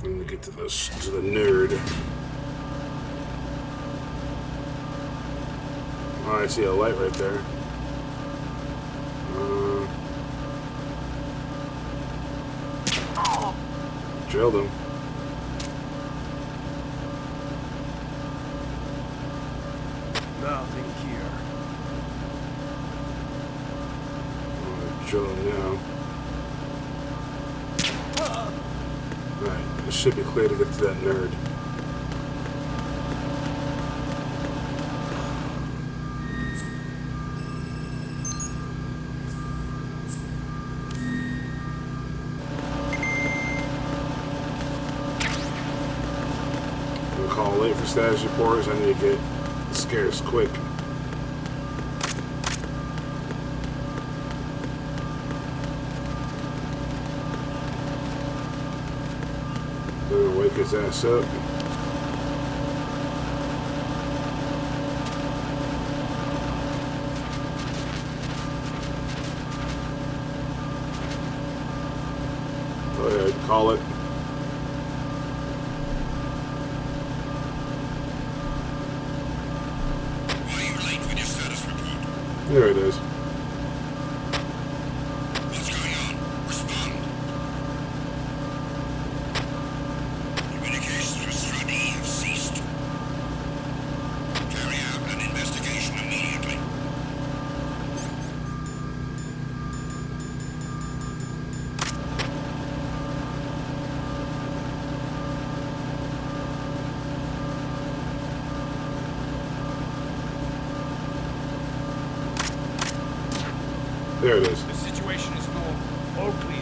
I'm gonna get to this to the nerd. Oh, I see a light right there. Drilled him. Nothing here. Drill him now. Alright, this should be clear to get to that nerd. I'm gonna call late for status reports. I need to get scarce quick. They're gonna wake his ass up. Go ahead, call it. Why are you late with your status report? There it is. What's going on? Respond. Communications with Stradi have ceased. Carry out an investigation immediately. There it is. The situation is normal. All clear.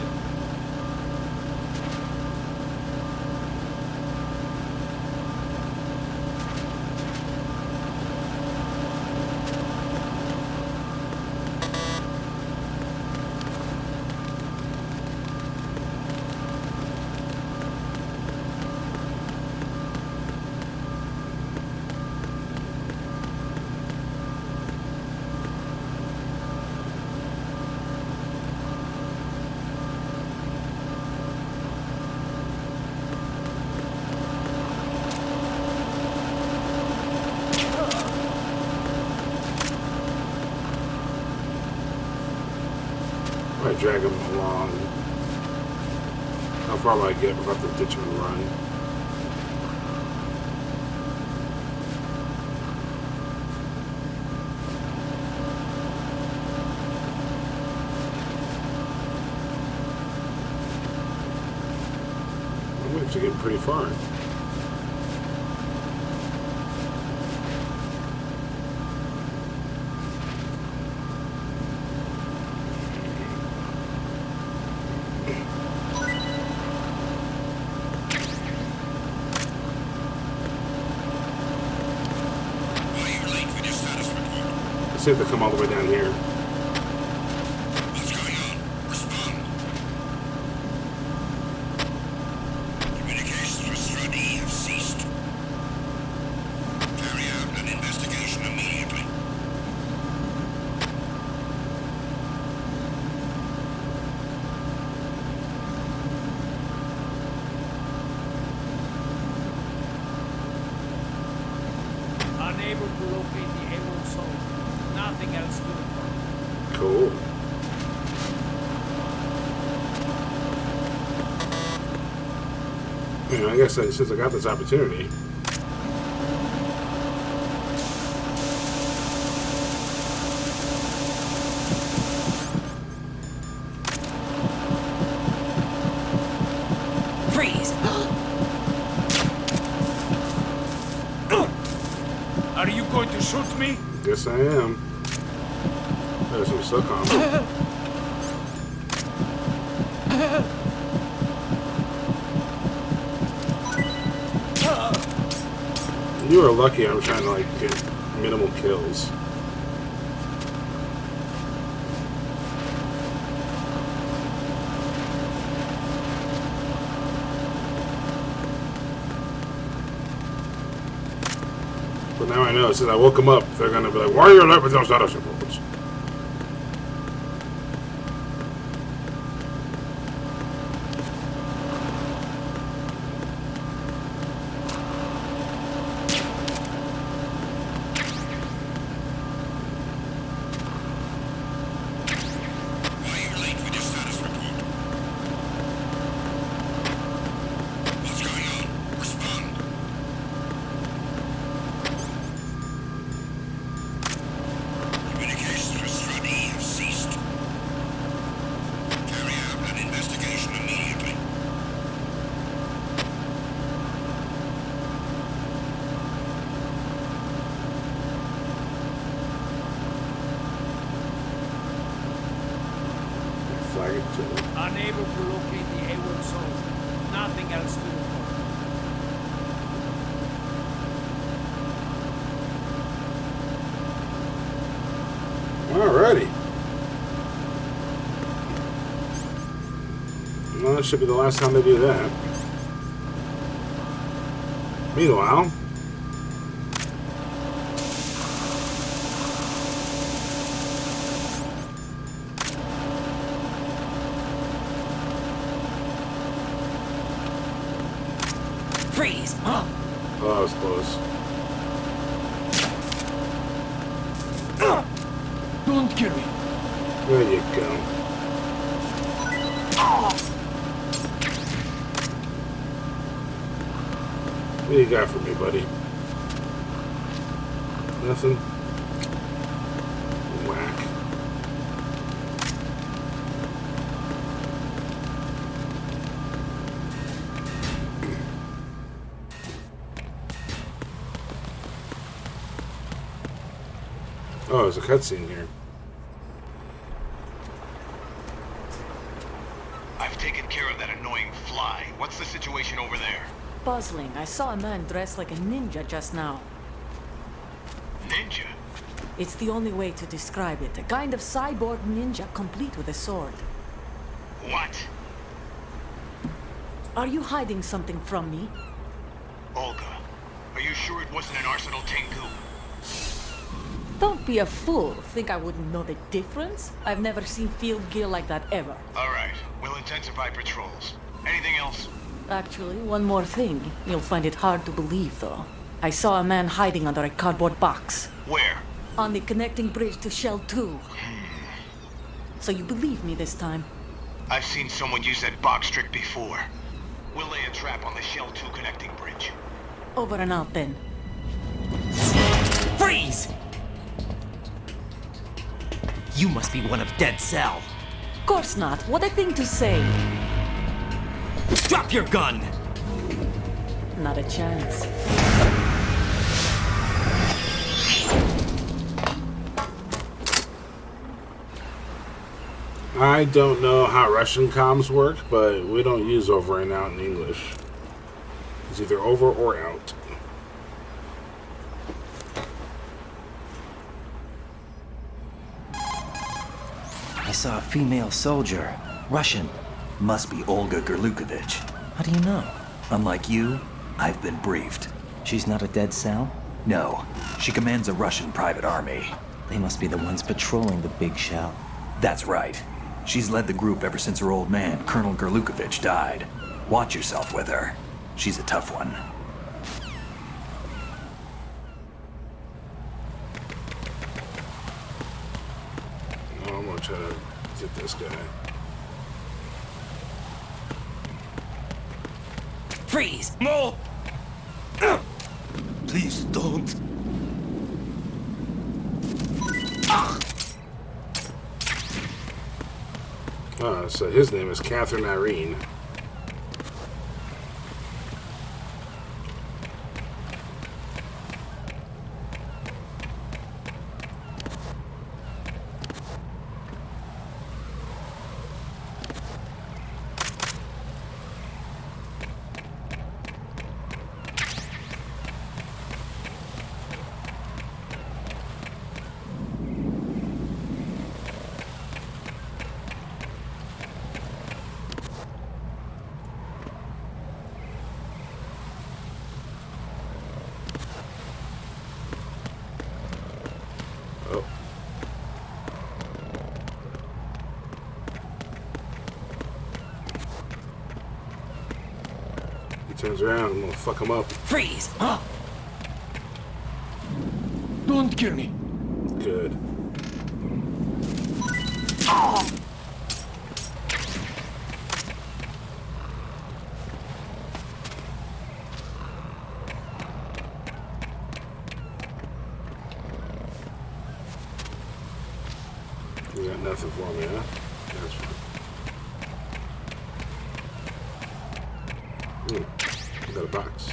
I drag him along. How far will I get before I have to ditch him and run? I'm actually getting pretty far. Why are you late with your status report? Let's see if they come all the way down here. What's going on? Respond. Communications with Stradi have ceased. Carry out an investigation immediately. Unable to locate the Emerald Soul. Nothing else to report. Cool. You know, I guess since I got this opportunity. Freeze! Are you going to shoot me? Yes, I am. There's some stuck on me. You are lucky I'm trying to, like, get minimal kills. But now I know, since I woke them up, they're gonna be like, why are you alive with those status reports? that should be the last time they do that. Meanwhile... Freeze! Huh? Oh, that was close. Don't kill me. There you go. What do you got for me, buddy? Nothing? Whack. Oh, there's a cutscene here. I've taken care of that annoying fly. What's the situation over there? Puzzling. I saw a man dressed like a ninja just now. Ninja? It's the only way to describe it. A kind of cyborg ninja complete with a sword. What? Are you hiding something from me? Olga, are you sure it wasn't an Arsenal Tengu? Don't be a fool. Think I wouldn't know the difference? I've never seen field gear like that ever. All right, we'll intensify patrols. Anything else? Actually, one more thing. You'll find it hard to believe, though. I saw a man hiding under a cardboard box. Where? On the connecting bridge to Shell 2. So you believe me this time? I've seen someone use that box trick before. We'll lay a trap on the Shell 2 connecting bridge. Over and out, then. Freeze! You must be one of Dead Cell. Course not. What a thing to say. Drop your gun! Not a chance. I don't know how Russian comms work, but we don't use over and out in English. It's either over or out. I saw a female soldier. Russian. Must be Olga Gerlukovich. How do you know? Unlike you, I've been briefed. She's not a Dead Cell? No, she commands a Russian private army. They must be the ones patrolling the big shell. That's right. She's led the group ever since her old man, Colonel Gerlukovich, died. Watch yourself with her. She's a tough one. Oh, I'm gonna try to get this guy. Freeze! No! Please don't. So his name is Catherine Irene. Oh. He turns around, I'm gonna fuck him up. Freeze! Huh? Don't kill me. Good. You got nothing for me, huh? That's fine. I got a box.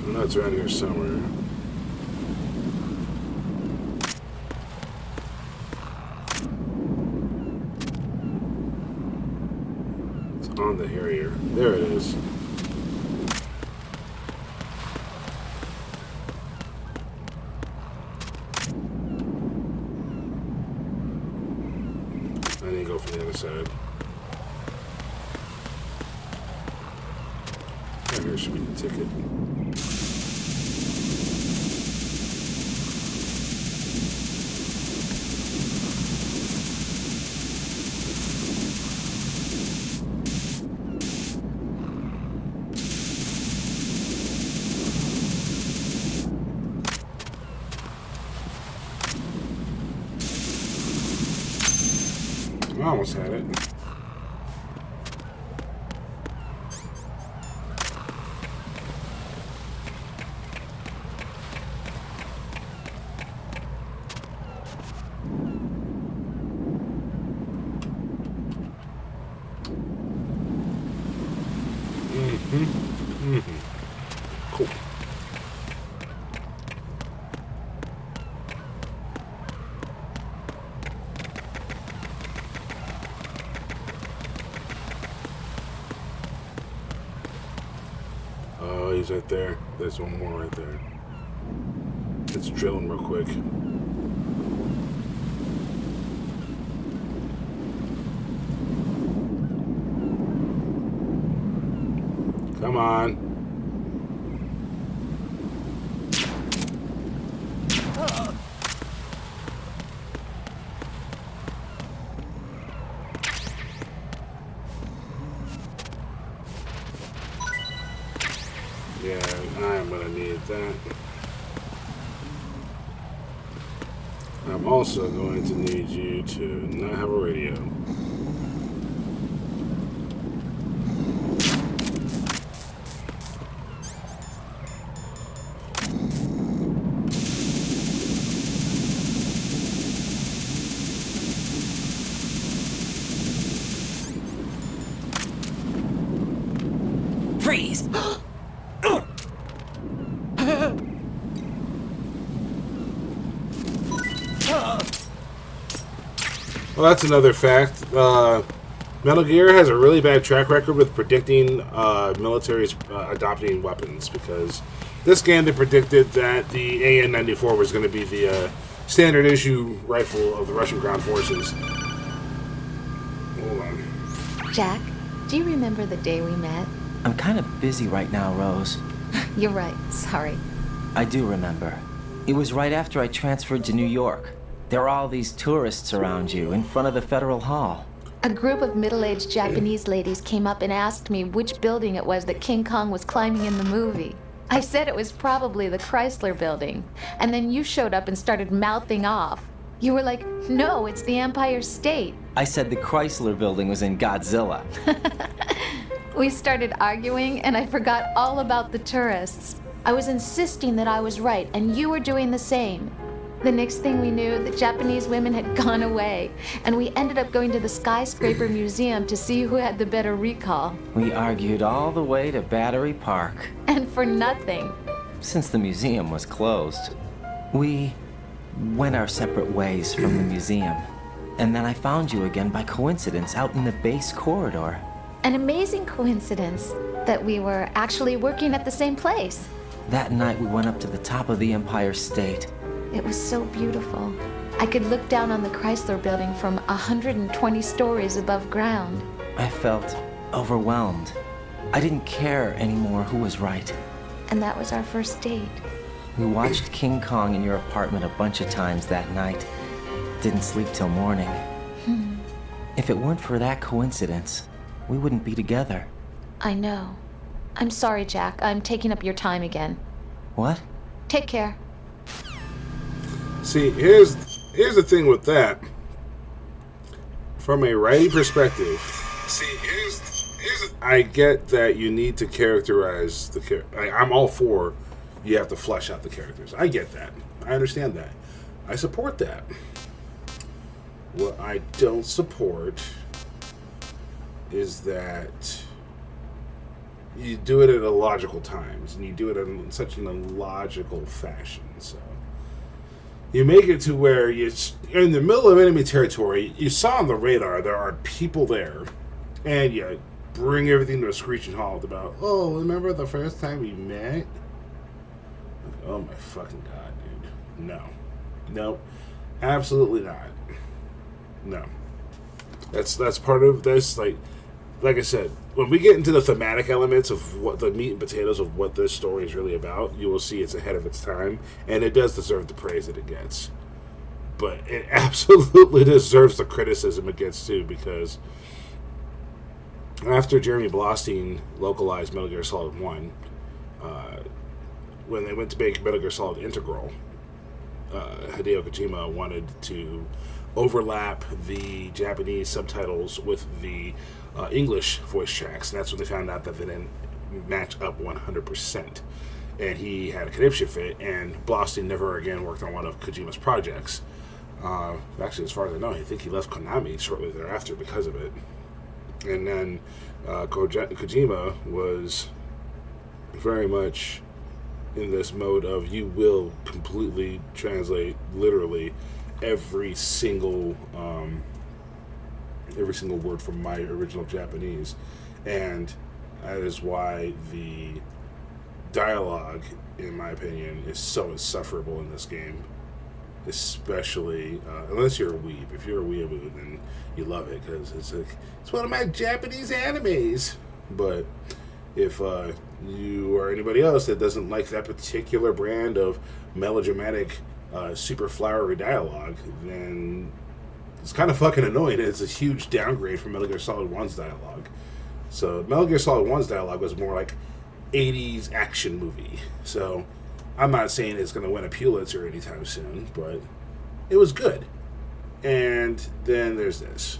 I know it's around here somewhere. On the Harrier. There it just said. Yeah, here should be the ticket. I almost had it. Cool. Oh, he's right there. There's one more right there. Let's drill him real quick. Come on. Yeah, I'm gonna need that. I'm also going to need you to not have a radio. Freeze! Well, that's another fact. Metal Gear has a really bad track record with predicting militaries adopting weapons, because this game they predicted that the AN-94 was going to be the standard issue rifle of the Russian ground forces. Hold on. Jack, do you remember the day we met? I'm kind of busy right now, Rose. You're right, sorry. I do remember. It was right after I transferred to New York. There are all these tourists around you in front of the Federal Hall. A group of middle-aged Japanese ladies came up and asked me which building it was that King Kong was climbing in the movie. I said it was probably the Chrysler Building, and then you showed up and started mouthing off. You were like, no, it's the Empire State. I said the Chrysler Building was in Godzilla. We started arguing, and I forgot all about the tourists. I was insisting that I was right, and you were doing the same. The next thing we knew, the Japanese women had gone away, and we ended up going to the Skyscraper Museum to see who had the better recall. We argued all the way to Battery Park. And for nothing. Since the museum was closed, we went our separate ways from the museum. And then I found you again by coincidence out in the base corridor. An amazing coincidence that we were actually working at the same place. That night we went up to the top of the Empire State. It was so beautiful. I could look down on the Chrysler Building from 120 stories above ground. I felt overwhelmed. I didn't care anymore who was right. And that was our first date. We watched King Kong in your apartment a bunch of times that night. Didn't sleep till morning. If it weren't for that coincidence, we wouldn't be together. I know. I'm sorry, Jack. I'm taking up your time again. What? Take care. See, here's the thing with that. From a writing perspective, I get that you need to characterize the character. I'm all for you have to flesh out the characters. I get that. I understand that. I support that. What I don't support is that you do it at illogical times, and you do it in such an illogical fashion. So you make it to where you're in the middle of enemy territory. You saw on the radar there are people there, and you bring everything to a screeching halt about, oh, remember the first time we met? Like, oh my fucking god, dude. No. Nope. Absolutely not. No. That's part of this. Like I said, when we get into the thematic elements of what the meat and potatoes of what this story is really about, you will see it's ahead of its time, and it does deserve the praise that it gets. But it absolutely deserves the criticism it gets too, because after Jeremy Blostein localized Metal Gear Solid 1, when they went to make Metal Gear Solid Integral, Hideo Kojima wanted to overlap the Japanese subtitles with the English voice tracks, and that's when they found out that they didn't match up 100%. And he had a conniption fit, and Blostein never again worked on one of Kojima's projects. Actually, as far as I know, I think he left Konami shortly thereafter because of it. And then Kojima was very much in this mode of, you will completely translate literally every single word from my original Japanese, and that is why the dialogue, in my opinion, is so insufferable in this game. Especially unless you're a weeb. If you're a weeaboo, then you love it because it's one of my Japanese animes. But if you or anybody else that doesn't like that particular brand of melodramatic, super flowery dialogue, then it's kind of fucking annoying. It's a huge downgrade from Metal Gear Solid 1's dialogue. So Metal Gear Solid 1's dialogue was more like 80s action movie. So I'm not saying it's going to win a Pulitzer anytime soon, but it was good. And then there's this.